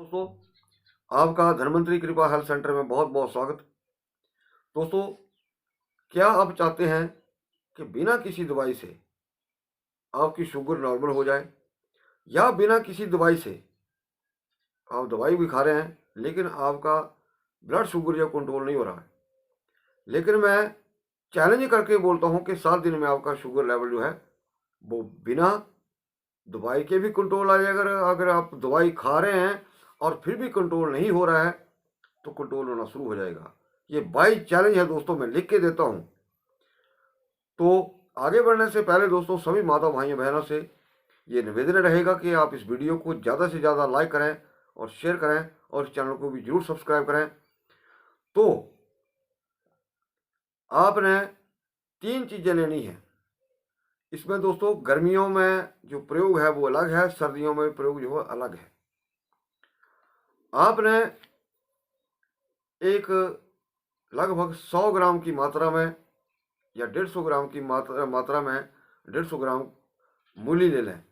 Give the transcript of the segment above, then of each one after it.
दोस्तों, आपका धन्वंतरी कृपा हेल्थ सेंटर में बहुत बहुत स्वागत। दोस्तों, क्या आप चाहते हैं कि बिना किसी दवाई से आपकी शुगर नॉर्मल हो जाए, या बिना किसी दवाई से आप दवाई भी खा रहे हैं लेकिन आपका ब्लड शुगर जो कंट्रोल नहीं हो रहा है, लेकिन मैं चैलेंज करके बोलता हूं कि 7 दिन में आपका शुगर लेवल जो है वो बिना दवाई के भी कंट्रोल आ जाएगा। अगर आप दवाई खा रहे हैं और फिर भी कंट्रोल नहीं हो रहा है तो कंट्रोल होना शुरू हो जाएगा। ये बाई चैलेंज है दोस्तों, मैं लिख के देता हूं। तो आगे बढ़ने से पहले दोस्तों, सभी माता भाइयों बहनों से ये निवेदन रहेगा कि आप इस वीडियो को ज़्यादा से ज़्यादा लाइक करें और शेयर करें और इस चैनल को भी जरूर सब्सक्राइब करें। तो आपने 3 चीज़ें लेनी है इसमें दोस्तों। गर्मियों में जो प्रयोग है वो अलग है, सर्दियों में प्रयोग जो है अलग है। आपने एक लगभग 100 ग्राम की मात्रा में या 150 ग्राम की मात्रा में 150 ग्राम मूली ले लें,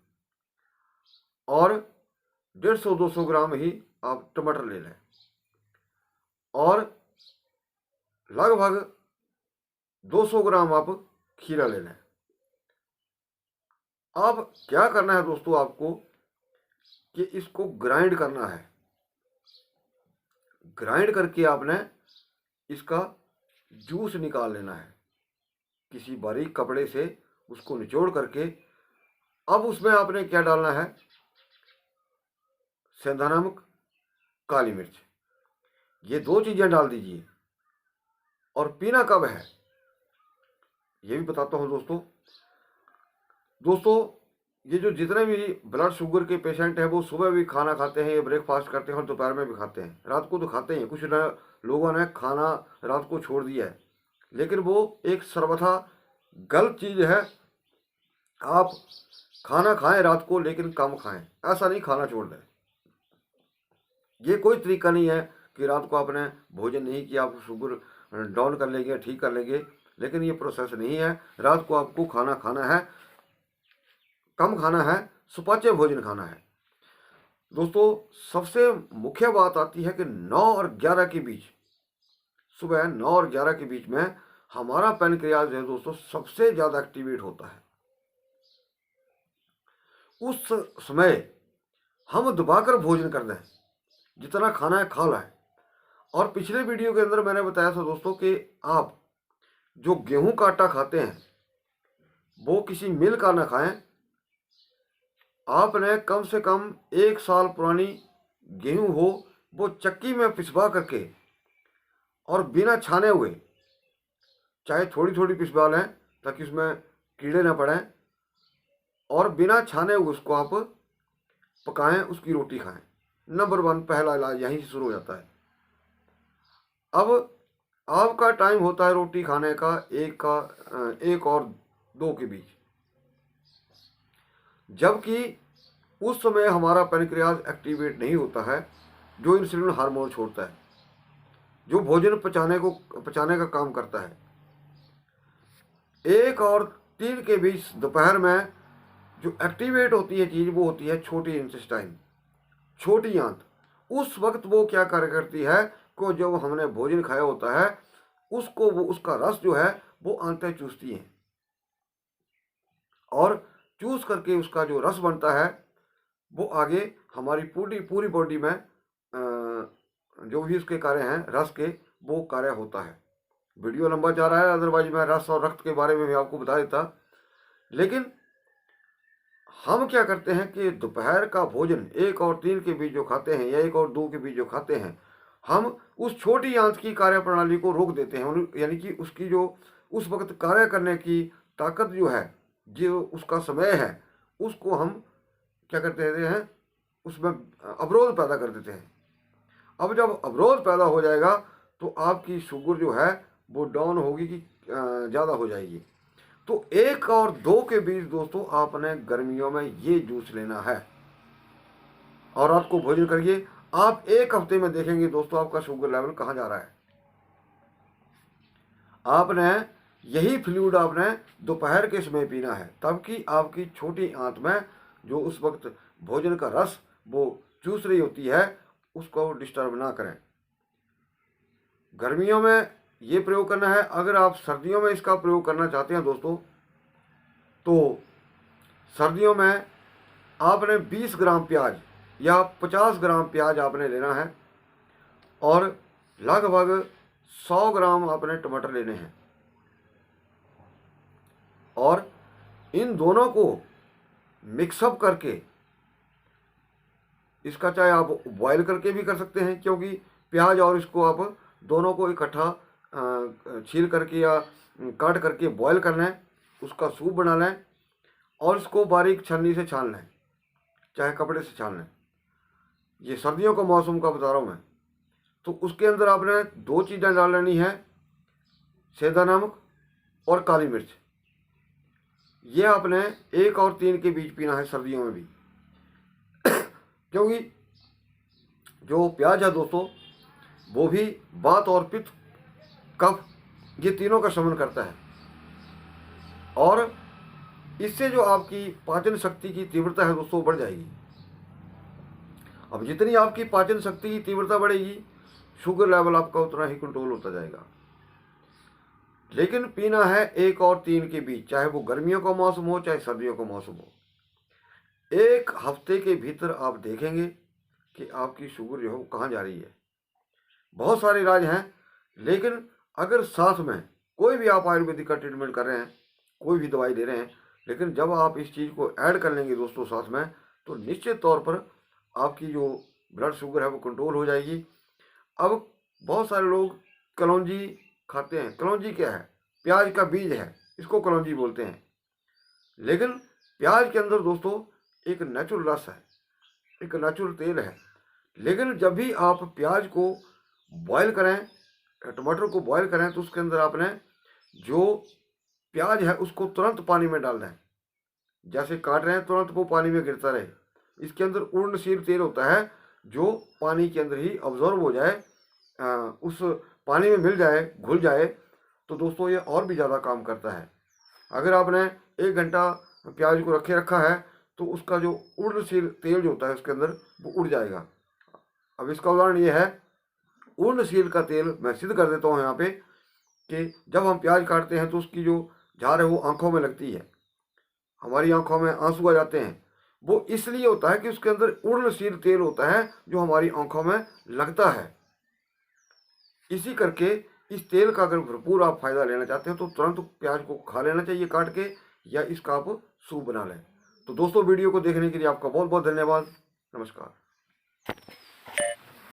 और 150-200 ग्राम ही आप टमाटर ले लें, और लगभग 200 ग्राम आप खीरा ले लें। अब क्या करना है दोस्तों, आपको कि इसको ग्राइंड करना है। ग्राइंड करके आपने इसका जूस निकाल लेना है किसी बारीक कपड़े से, उसको निचोड़ करके। अब उसमें आपने क्या डालना है, सेंधा नमक, काली मिर्च, ये 2 चीज़ें डाल दीजिए। और पीना कब है ये भी बताता हूँ दोस्तों। ये जो जितने भी ब्लड शुगर के पेशेंट हैं वो सुबह भी खाना खाते हैं, ये ब्रेकफास्ट करते हैं और दोपहर में भी खाते हैं, रात को तो खाते हैं। कुछ लोगों ने खाना रात को छोड़ दिया है, लेकिन वो एक सर्वथा गलत चीज़ है। आप खाना खाएं रात को, लेकिन कम खाएं, ऐसा नहीं खाना छोड़ दें। ये कोई तरीका नहीं है कि रात को आपने भोजन नहीं किया आप शुगर डाउन कर लेंगे, ठीक कर लेंगे, लेकिन ये प्रोसेस नहीं है। रात को आपको खाना खाना है, कम खाना है, सुपाच्य भोजन खाना है। दोस्तों, सबसे मुख्य बात आती है कि 9 और 11 के बीच, सुबह 9 और 11 के बीच में हमारा पैनक्रियाज है दोस्तों सबसे ज़्यादा एक्टिवेट होता है। उस समय हम दबाकर भोजन कर दें, जितना खाना है खा लाएं। और पिछले वीडियो के अंदर मैंने बताया था दोस्तों कि आप जो गेहूं का आटा खाते हैं वो किसी मिल का ना खाएं। आपने कम से कम 1 साल पुरानी गेहूं हो वो चक्की में पिसवा करके और बिना छाने हुए, चाहे थोड़ी थोड़ी पिसवा लें ताकि उसमें कीड़े ना पड़ें, और बिना छाने हुए उसको आप पकाएं, उसकी रोटी खाएं। नंबर 1 पहला इलाज यहीं से शुरू हो जाता है। अब आपका टाइम होता है रोटी खाने का 1 और 2 के बीच, जबकि उस समय हमारा पैनक्रियाज एक्टिवेट नहीं होता है, जो इंसुलिन हार्मोन छोड़ता है, जो भोजन पचाने का काम करता है। 1 और 3 के बीच दोपहर में जो एक्टिवेट होती है चीज़ वो होती है छोटी इंटेस्टाइन, छोटी आंत। उस वक्त वो क्या कार्य करती है को जब हमने भोजन खाया होता है उसको, वो उसका रस जो है वो आंतें चूसती हैं, और चूस करके उसका जो रस बनता है वो आगे हमारी पूरी पूरी बॉडी में जो भी उसके कार्य हैं रस के, वो कार्य होता है। वीडियो लंबा जा रहा है, अदरवाइज मैं रस और रक्त के बारे में भी आपको बता देता। लेकिन हम क्या करते हैं कि दोपहर का भोजन 1 और 3 के बीच जो खाते हैं या 1 और 2 के बीच जो खाते हैं, हम उस छोटी आंत की कार्य प्रणाली को रोक देते हैं। यानी कि उसकी जो उस वक्त कार्य करने की ताकत जो है, जो उसका समय है, उसको हम क्या करते हैं, उसमें अवरोध पैदा कर देते हैं। अब जब अवरोध पैदा हो जाएगा तो आपकी शुगर जो है वो डाउन होगी कि ज़्यादा हो जाएगी। तो 1 और 2 के बीच दोस्तों आपने गर्मियों में ये जूस लेना है, और रात को भोजन करिए। आप 1 हफ्ते में देखेंगे दोस्तों आपका शुगर लेवल कहाँ जा रहा है। आपने यही फ्लूइड आपने दोपहर के समय पीना है, तब कि आपकी छोटी आंत में जो उस वक्त भोजन का रस वो चूस रही होती है, उसको डिस्टर्ब ना करें। गर्मियों में ये प्रयोग करना है। अगर आप सर्दियों में इसका प्रयोग करना चाहते हैं दोस्तों, तो सर्दियों में आपने 20 ग्राम प्याज या 50 ग्राम प्याज आपने लेना है और लगभग 100 ग्राम आपने टमाटर लेने हैं और इन दोनों को मिक्सअप करके, इसका चाहे आप बॉयल करके भी कर सकते हैं, क्योंकि प्याज और इसको आप दोनों को इकट्ठा छील करके या काट करके बॉयल कर लें, उसका सूप बना लें और इसको बारीक छन्नी से छान लें, चाहे कपड़े से छान लें। ये सर्दियों का मौसम का बता रहा हूँ मैं। तो उसके अंदर आपने 2 चीज़ें डाल लेनी है, सेंधा नमक और काली मिर्च। ये आपने 1 और 3 के बीच पीना है सर्दियों में भी क्योंकि जो प्याज है दोस्तों, वो भी वात और पित्त, कफ, ये तीनों का शमन करता है और इससे जो आपकी पाचन शक्ति की तीव्रता है दोस्तों बढ़ जाएगी। अब जितनी आपकी पाचन शक्ति की तीव्रता बढ़ेगी, शुगर लेवल आपका उतना ही कंट्रोल होता जाएगा। लेकिन पीना है 1 और 3 के बीच, चाहे वो गर्मियों का मौसम हो चाहे सर्दियों का मौसम हो। 1 हफ्ते के भीतर आप देखेंगे कि आपकी शुगर जो है वो कहाँ जा रही है। बहुत सारे इलाज हैं, लेकिन अगर साथ में कोई भी आप आयुर्वेदिक का ट्रीटमेंट कर रहे हैं, कोई भी दवाई ले रहे हैं, लेकिन जब आप इस चीज़ को ऐड कर लेंगे दोस्तों साथ में, तो निश्चित तौर पर आपकी जो ब्लड शुगर है वो कंट्रोल हो जाएगी। अब बहुत सारे लोग कलौंजी खाते हैं। कलौंजी क्या है? प्याज का बीज है, इसको कलौंजी बोलते हैं। लेकिन प्याज के अंदर दोस्तों एक नेचुरल रस है, एक नेचुरल तेल है। लेकिन जब भी आप प्याज को बॉयल करें, टमाटर को बॉयल करें, तो उसके अंदर आपने जो प्याज है उसको तुरंत पानी में डाल दें। जैसे काट रहे हैं तुरंत वो पानी में गिरता रहे। इसके अंदर उर्णशील तेल होता है जो पानी के अंदर ही अब्जॉर्ब हो जाए, उस पानी में मिल जाए, घुल जाए, तो दोस्तों ये और भी ज़्यादा काम करता है। अगर आपने 1 घंटा प्याज को रखा है तो उसका जो उर्णशील तेल जो होता है उसके अंदर वो उड़ जाएगा। अब इसका उदाहरण ये है, उर्णशील का तेल मैं सिद्ध कर देता हूँ यहाँ पे, कि जब हम प्याज काटते हैं तो उसकी जो झार है वो आंखों में लगती है, हमारी आंखों में आंसू आ जाते हैं। वो इसलिए होता है कि उसके अंदर उर्णशील तेल होता है जो हमारी आंखों में लगता है। इसी करके इस तेल का अगर भरपूर आप फायदा लेना चाहते हैं तो तुरंत प्याज को खा लेना चाहिए काट के, या इसका आप सूप बना लें। तो दोस्तों वीडियो को देखने के लिए आपका बहुत बहुत धन्यवाद। नमस्कार।